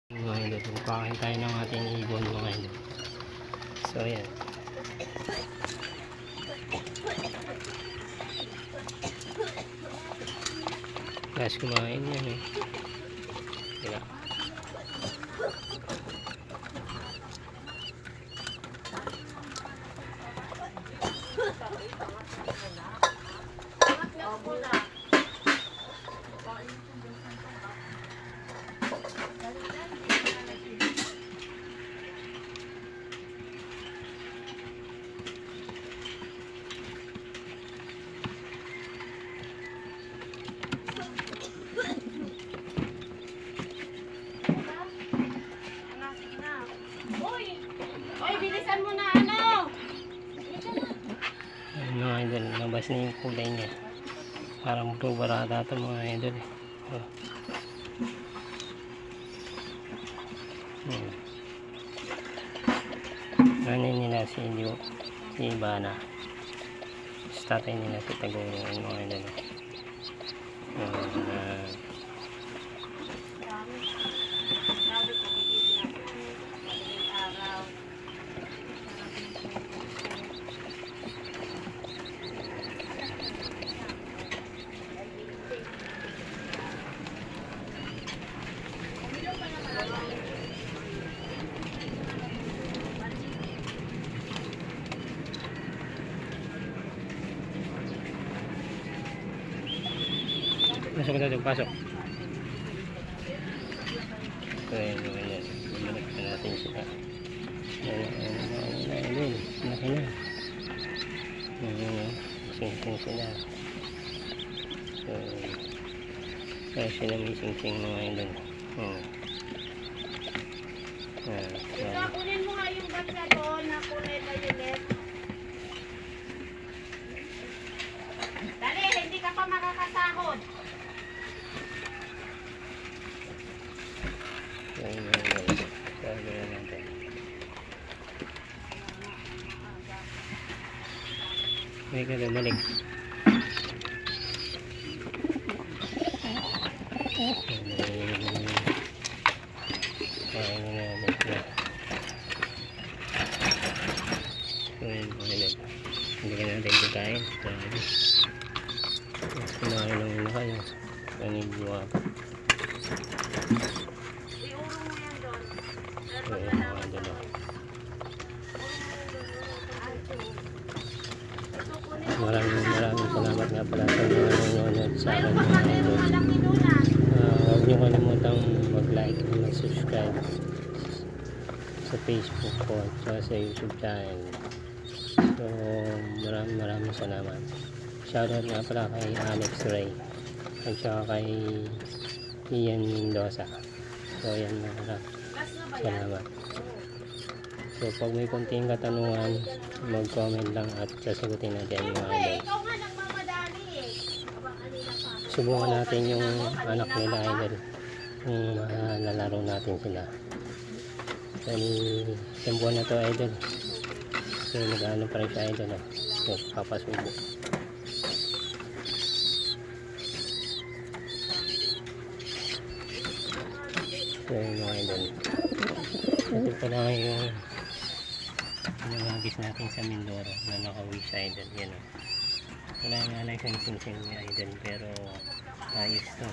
Mga idol, magpakain tayo ng ating ibon mga idol. So ayan, guys, kumain yan eh. Teka. Bilisan mo na ano. Ayun mga idol, labas na yung kulay niya. Parang magtubarata ito mga idol eh. Oh. Nanin nila si Ivana. Tatay nila si Tagurong mga idol. Pasok na ito, pasok. So ayun, bumalik na natin sila. Ayun, laki na. Sing-sing sila. So kaya sila may sing-sing mga idol. Kunin mo nga yung batsa doon na kulay violet. Dali, hindi ka pa makakasahod. Ayun mga idol. Sabi na natin. Hindi ka lumalik. Kain na natin sila. So ayun mga idol. Hindi ka natin pagkain. Kumain lang muna kayo. Panigwa pa. Iurong mo yan doon. So ayun mga idol. Maraming salamat nga pala sa mga nanonood sa akin mga idol. Huwag nyo kalimutang mag-like at mag-subscribe sa Facebook ko at sa YouTube channel. So maraming salamat. Shoutout nga pala kay Alex Ray at saka kay Ian Mendoza. So yan, salamat. So pag may konting katanungan, mag-comment lang at sasagutin natin mga idol. Ikaw nga nagmamadali eh. Subukan natin yung anak nila idol, kung malalaro natin sila. Dahil isang buwan na to idol. So nag-ano pa rin siya idol. So papasubo. So yun mga idol. Ito pala yung nangagis natin sa Mindoro na naka-wish idol. Yan o. Wala nga na isang sing-sing ni idol pero ayos to.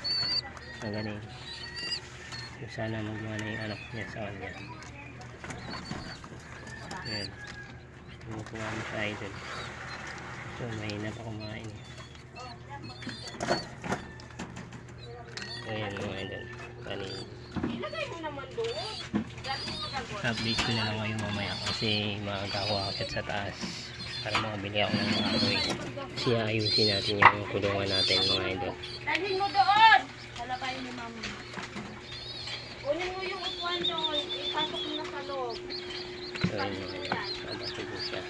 Magaling. So sana magawa na yung anak niya sa kanya. Yan. Kumukuha mo sa idol. So mahina pa kumain. So yan mga idol. Kanina. Ilagay mo naman doon. Update ko na lang kayo mamaya kasi maaga ako akit sa taas para makabili ako ng kahoy. Kasi ayusin natin yung kulungan natin mga idol. Dalhin mo doon. Halapay ni mama. Kunin mo yung upuan doon. Ipasok mo na sa loob. So yun mga idol. Abasigo siya.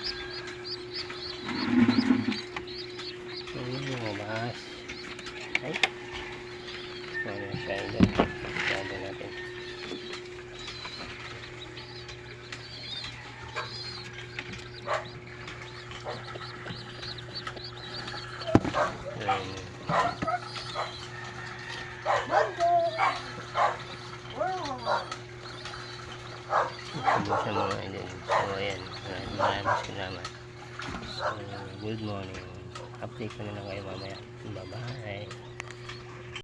Ayun yung mabahas. Ay. Ano siya idol. Sabi natin. ubusan mo nga din. So ayan, maraming salamat. So good morning, update ko na lang kayo mamaya. Bye bye.